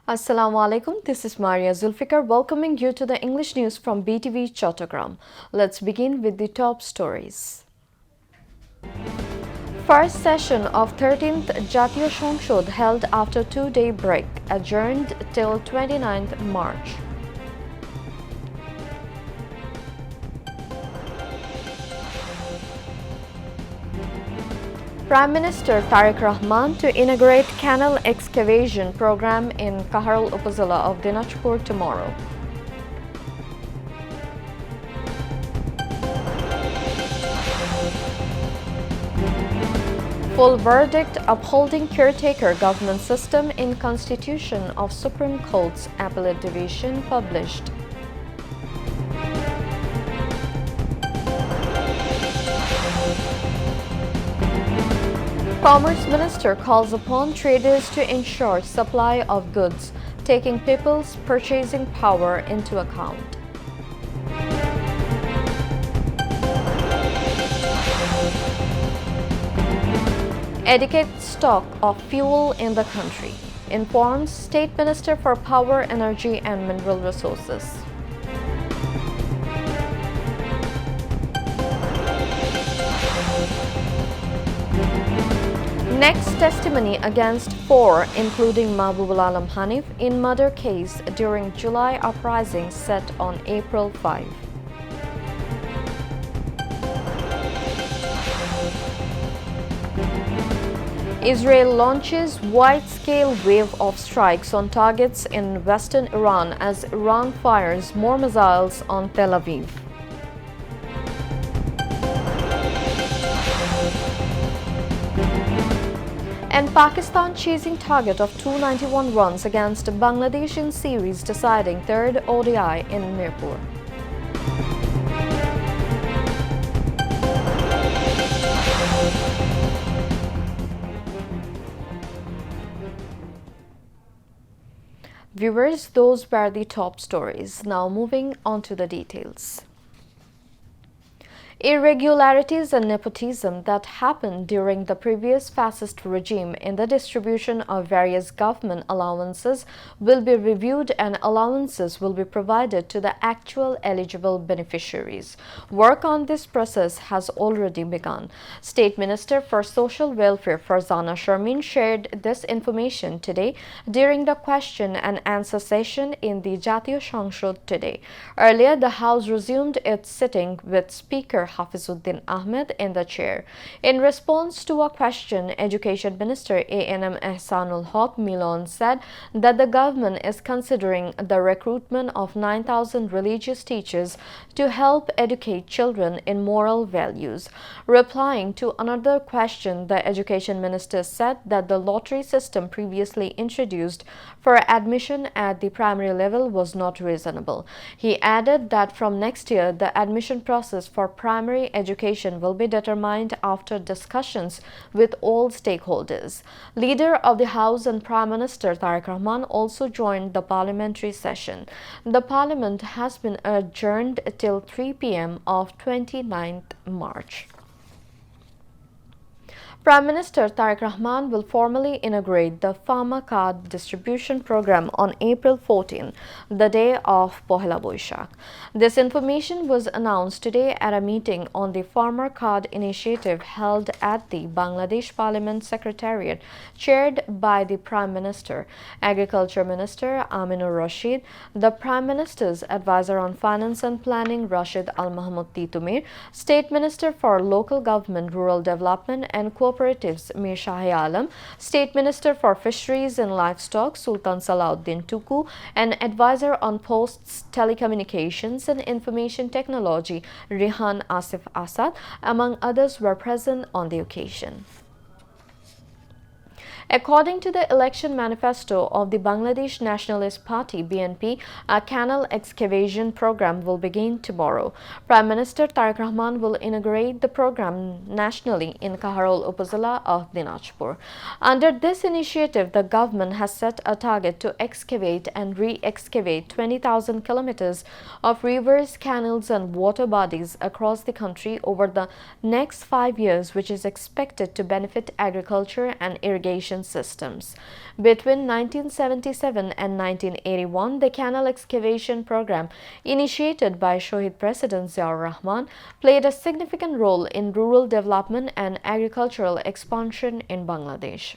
Assalamu alaikum, this is Maria Zulfikar welcoming you to the English news from Btv-Chattogram. Let's begin with the top stories. First session of 13th Jatiya Sangsad held after two-day break, adjourned till 29th March. Prime Minister Tariq Rahman to inaugurate canal excavation program in Kaharal Upazila of Dinajpur tomorrow. Full verdict upholding caretaker government system in Constitution of Supreme Court's Appellate Division published. Commerce Minister calls upon traders to ensure supply of goods, taking people's purchasing power into account. Adequate stock of fuel in the country, informs State Minister for Power, Energy and Mineral Resources. Next testimony against four, including Mahbubul Alam Hanif, in murder case during July uprising set on April 5. Israel launches wide-scale wave of strikes on targets in western Iran as Iran fires more missiles on Tel Aviv. And Pakistan chasing target of 291 runs against Bangladesh in series deciding third ODI in Mirpur. Viewers, those were the top stories. Now moving on to the details. Irregularities and nepotism that happened during the previous fascist regime in the distribution of various government allowances will be reviewed and allowances will be provided to the actual eligible beneficiaries. Work on this process has already begun. State Minister for Social Welfare Farzana Sharmin shared this information today during the question and answer session in the Jatiya Sangsad today. Earlier, the House resumed its sitting with Speaker Hafizuddin Ahmed in the chair. In response to a question, Education Minister A.N.M. Ehsanul Haq Milon said that the government is considering the recruitment of 9,000 religious teachers to help educate children in moral values. Replying to another question, the Education Minister said that the lottery system previously introduced for admission at the primary level was not reasonable. He added that from next year, the admission process for primary education will be determined after discussions with all stakeholders. Leader of the House and Prime Minister Tariq Rahman also joined the parliamentary session. The parliament has been adjourned till 3 p.m. of 29th March. Prime Minister Tariq Rahman will formally inaugurate the Farmer Card distribution program on April 14, the day of Pohela Boishakh. This information was announced today at a meeting on the Farmer Card initiative held at the Bangladesh Parliament Secretariat, chaired by the Prime Minister, Agriculture Minister Aminur Rashid, the Prime Minister's Advisor on Finance and Planning Rashid Al Mahmoud Titumir, State Minister for Local Government, Rural Development and Cooperatives Mir Shahi Alam, State Minister for Fisheries and Livestock Sultan Salahuddin Tuku, and Advisor on Posts, Telecommunications and Information Technology Rihan Asif Asad, among others, were present on the occasion. According to the election manifesto of the Bangladesh Nationalist Party (BNP), a canal excavation program will begin tomorrow. Prime Minister Tariq Rahman will inaugurate the program nationally in Kaharal Upazila of Dinajpur. Under this initiative, the government has set a target to excavate and re-excavate 20,000 kilometers of rivers, canals and water bodies across the country over the next 5 years, which is expected to benefit agriculture and irrigation irrigation systems. Between 1977 and 1981, the canal excavation program, initiated by Shohid President Ziaur Rahman, played a significant role in rural development and agricultural expansion in Bangladesh.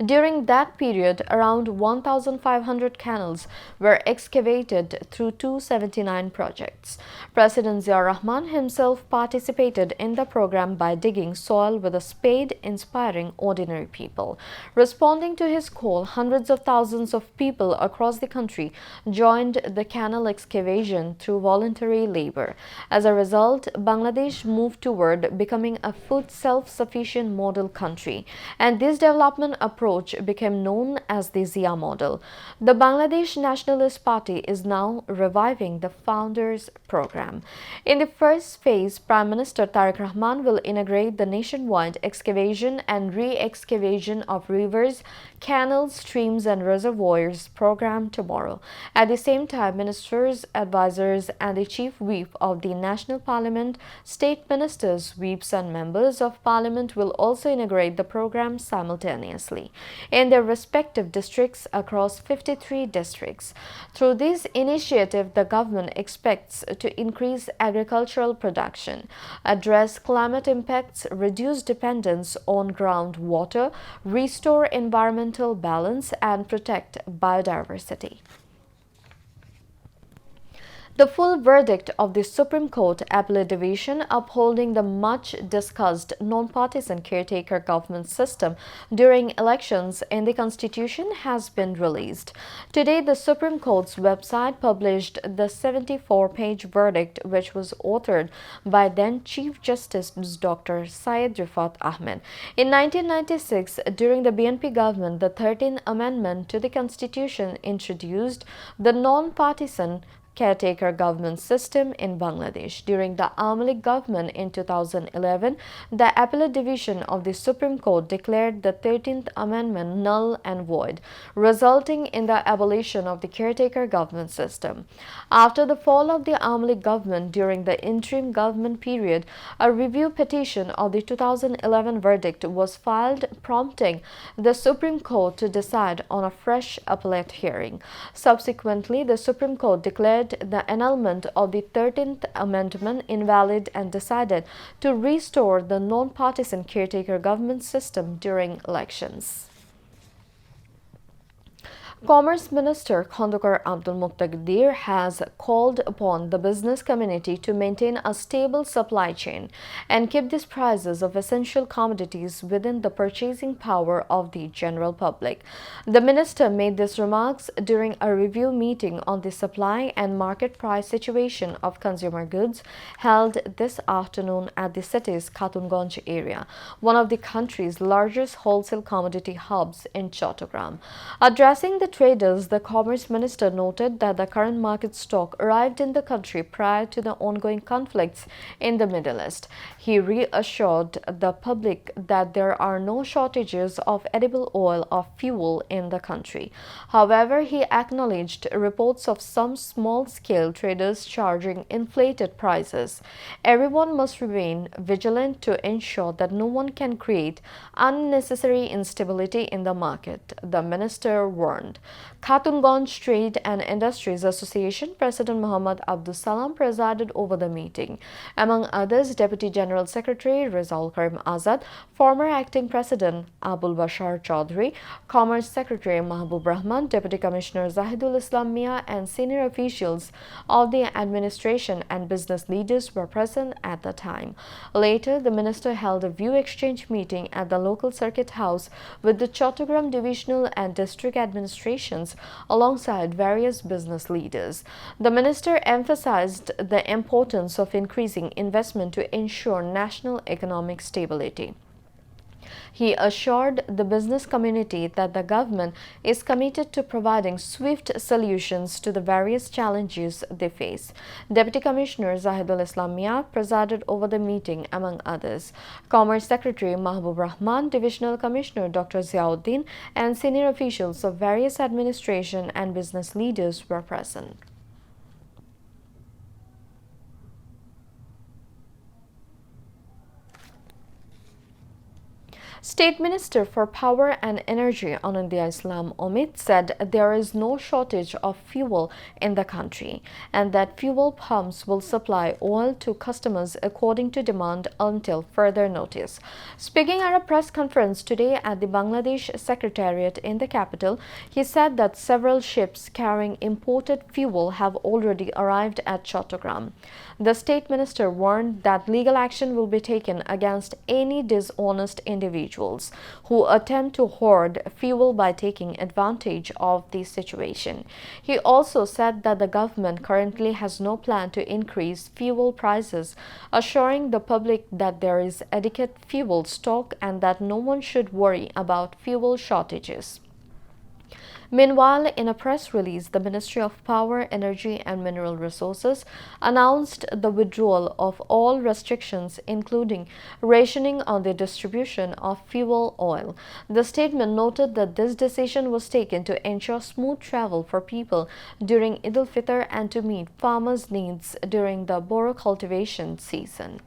During that period, around 1,500 canals were excavated through 279 projects. President Ziaur Rahman himself participated in the program by digging soil with a spade, inspiring ordinary people. Responding to his call, hundreds of thousands of people across the country joined the canal excavation through voluntary labor. As a result, Bangladesh moved toward becoming a food self-sufficient model country, and this development approach became known as the Zia model. The Bangladesh Nationalist Party is now reviving the Founders Program. In the first phase, Prime Minister Tariq Rahman will inaugurate the nationwide excavation and re-excavation of rivers, canals, streams and reservoirs program tomorrow. At the same time, ministers, advisors and the chief whip of the National Parliament, state ministers, whips and members of parliament will also inaugurate the program simultaneously in their respective districts across 53 districts. Through this initiative, the government expects to increase agricultural production, address climate impacts, reduce dependence on groundwater, restore environmental balance, and protect biodiversity. The full verdict of the Supreme Court Appellate Division upholding the much-discussed non-partisan caretaker government system during elections in the Constitution has been released. Today, the Supreme Court's website published the 74-page verdict, which was authored by then Chief Justice Dr. Syed Rifat Ahmed. In 1996, during the BNP government, the 13th Amendment to the Constitution introduced the non-partisan caretaker government system in Bangladesh. During the Awami League government in 2011, the Appellate Division of the Supreme Court declared the 13th Amendment null and void, resulting in the abolition of the caretaker government system. After the fall of the Awami League government during the interim government period, a review petition of the 2011 verdict was filed, prompting the Supreme Court to decide on a fresh appellate hearing. Subsequently, the Supreme Court declared the annulment of the 13th Amendment invalid and decided to restore the non-partisan caretaker government system during elections. Commerce Minister Khandokar Abdul Muqtadir has called upon the business community to maintain a stable supply chain and keep these prices of essential commodities within the purchasing power of the general public. The minister made these remarks during a review meeting on the supply and market price situation of consumer goods held this afternoon at the city's Khatunganj area, one of the country's largest wholesale commodity hubs in Chattogram. Addressing the traders, the Commerce Minister noted that the current market stock arrived in the country prior to the ongoing conflicts in the Middle East. He reassured the public that there are no shortages of edible oil or fuel in the country. However, he acknowledged reports of some small-scale traders charging inflated prices. Everyone must remain vigilant to ensure that no one can create unnecessary instability in the market, the minister warned. Khatunganj Trade and Industries Association President Muhammad Abdus Salam presided over the meeting. Among others, Deputy General Secretary Rizal Karim Azad, former Acting President Abul Bashar Chaudhry, Commerce Secretary Mahbub Rahman, Deputy Commissioner Zahidul Islam Mia, and senior officials of the administration and business leaders were present at the time. Later, the minister held a view exchange meeting at the local circuit house with the Chattogram divisional and district administrations alongside various business leaders. The minister emphasized the importance of increasing investment to ensure national economic stability. He assured the business community that the government is committed to providing swift solutions to the various challenges they face. Deputy Commissioner Zahidul Islam Mia presided over the meeting among others. Commerce Secretary Mahbub Rahman, Divisional Commissioner Dr. Ziauddin, and senior officials of various administration and business leaders were present. State Minister for Power and Energy Anandya Islam Omid said there is no shortage of fuel in the country and that fuel pumps will supply oil to customers according to demand until further notice. Speaking at a press conference today at the Bangladesh Secretariat in the capital, he said that several ships carrying imported fuel have already arrived at Chattogram. The State Minister warned that legal action will be taken against any dishonest individuals who attempt to hoard fuel by taking advantage of the situation. He also said that the government currently has no plan to increase fuel prices, assuring the public that there is adequate fuel stock and that no one should worry about fuel shortages. Meanwhile, in a press release, the Ministry of Power, Energy and Mineral Resources announced the withdrawal of all restrictions, including rationing on the distribution of fuel oil. The statement noted that this decision was taken to ensure smooth travel for people during Eid al-Fitr and to meet farmers' needs during the boro cultivation season.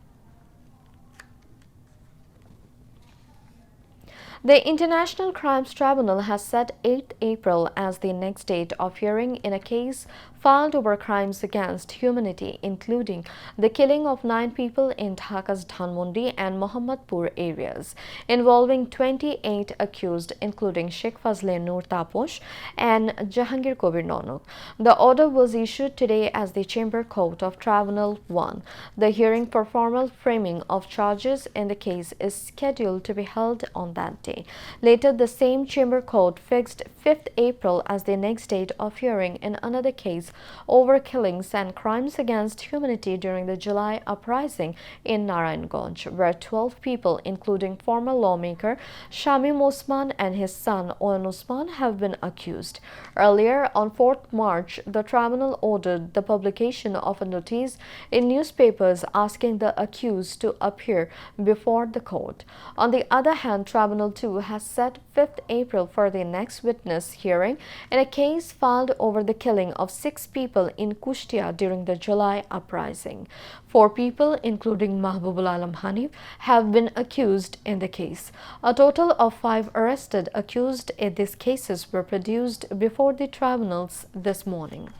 The International Crimes Tribunal has set 8 April as the next date of hearing in a case filed over crimes against humanity, including the killing of 9 people in Dhaka's Dhanmondi and Mohammadpur areas, involving 28 accused, including Sheikh Fazle Noor Taposh and Jahangir Kobir Nonok. The order was issued today as the Chamber Court of Tribunal 1. The hearing for formal framing of charges in the case is scheduled to be held on that day. Later, the same Chamber Court fixed 5th April as the next date of hearing in another case over killings and crimes against humanity during the July uprising in Narayanganj, where 12 people, including former lawmaker Shamim Osman and his son Oyan Osman, have been accused. Earlier, on 4th March, the tribunal ordered the publication of a notice in newspapers asking the accused to appear before the court. On the other hand, Tribunal 2 has set 5th April for the next witness hearing in a case filed over the killing of 6 people in Kushtia during the July uprising. 4 people, including Mahbubul Alam Hanif, have been accused in the case. A total of 5 arrested accused in these cases were produced before the tribunals this morning.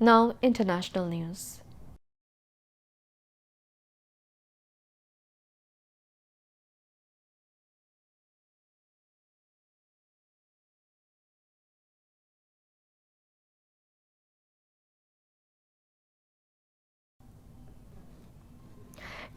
Now, international news.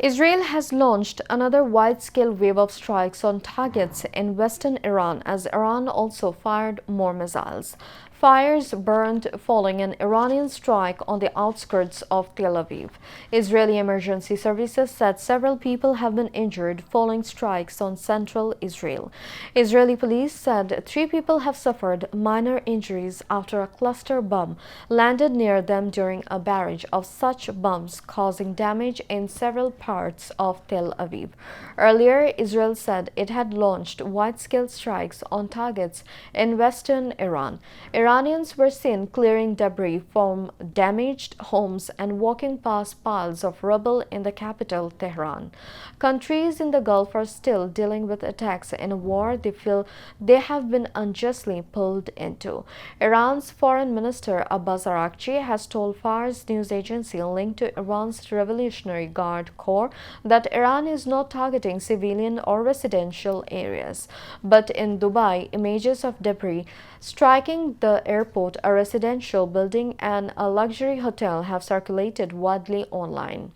Israel has launched another wide-scale wave of strikes on targets in western Iran as Iran also fired more missiles. Fires burned following an Iranian strike on the outskirts of Tel Aviv. Israeli emergency services said several people have been injured following strikes on central Israel. Israeli police said 3 people have suffered minor injuries after a cluster bomb landed near them during a barrage of such bombs, causing damage in several parts of Tel Aviv. Earlier, Israel said it had launched wide-scale strikes on targets in western Iran. Iranians were seen clearing debris from damaged homes and walking past piles of rubble in the capital, Tehran. Countries in the Gulf are still dealing with attacks in a war they feel they have been unjustly pulled into. Iran's Foreign Minister Abbas Araghchi has told Fars news agency linked to Iran's Revolutionary Guard Corps that Iran is not targeting civilian or residential areas. But in Dubai, images of debris striking the airport, a residential building, and a luxury hotel have circulated widely online.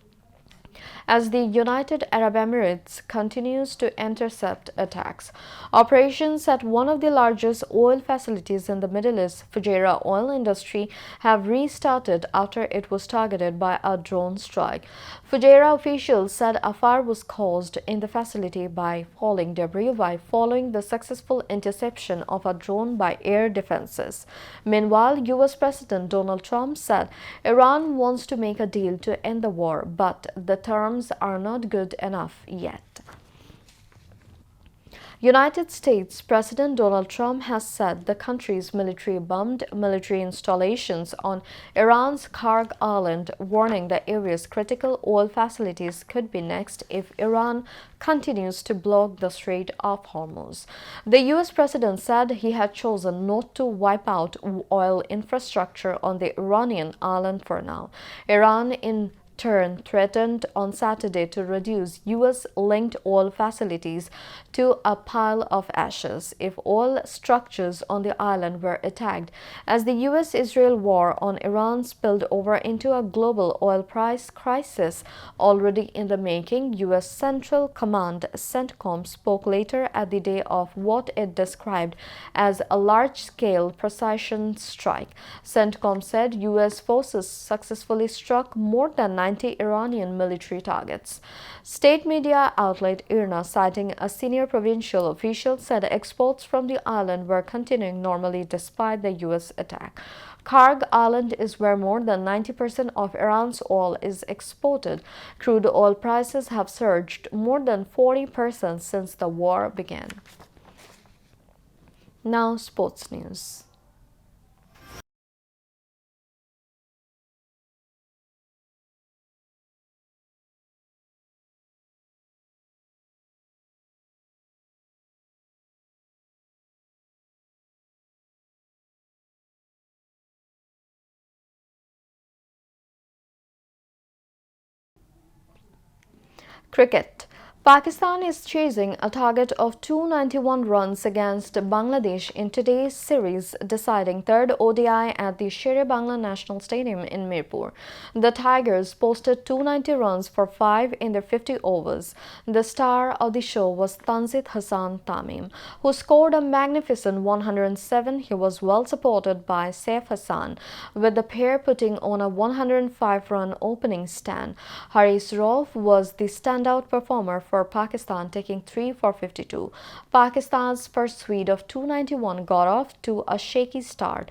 As the United Arab Emirates continues to intercept attacks. Operations at one of the largest oil facilities in the Middle East, Fujairah oil industry, have restarted after it was targeted by a drone strike. Fujairah officials said a fire was caused in the facility by falling debris following the successful interception of a drone by air defenses. Meanwhile, U.S. President Donald Trump said Iran wants to make a deal to end the war, but the terms are not good enough yet. United States President Donald Trump has said the country's military bombed military installations on Iran's Karg Island, warning the area's critical oil facilities could be next if Iran continues to block the Strait of Hormuz. The U.S. president said he had chosen not to wipe out oil infrastructure on the Iranian island for now. Iran, in turn, threatened on Saturday to reduce U.S.-linked oil facilities to a pile of ashes if oil structures on the island were attacked, as the U.S.-Israel war on Iran spilled over into a global oil price crisis already in the making. U.S. Central Command CENTCOM spoke later at the day of what it described as a large-scale precision strike. CENTCOM said U.S. forces successfully struck more than 90 Iranian military targets. State media outlet IRNA, citing a senior provincial official, said exports from the island were continuing normally despite the U.S. attack. Karg Island is where more than 90% of Iran's oil is exported. Crude oil prices have surged more than 40% since the war began. Now, sports news. Cricket. Pakistan is chasing a target of 291 runs against Bangladesh in today's series deciding third ODI at the Sher-e-Bangla National Stadium in Mirpur. The Tigers posted 290 runs for 5 in their 50 overs. The star of the show was Tanzit Hassan Tamim, who scored a magnificent 107. He was well supported by Saif Hassan, with the pair putting on a 105-run opening stand. Haris Rauf was the standout performer for Pakistan, taking 3 for 52. Pakistan's pursuit of 291 got off to a shaky start.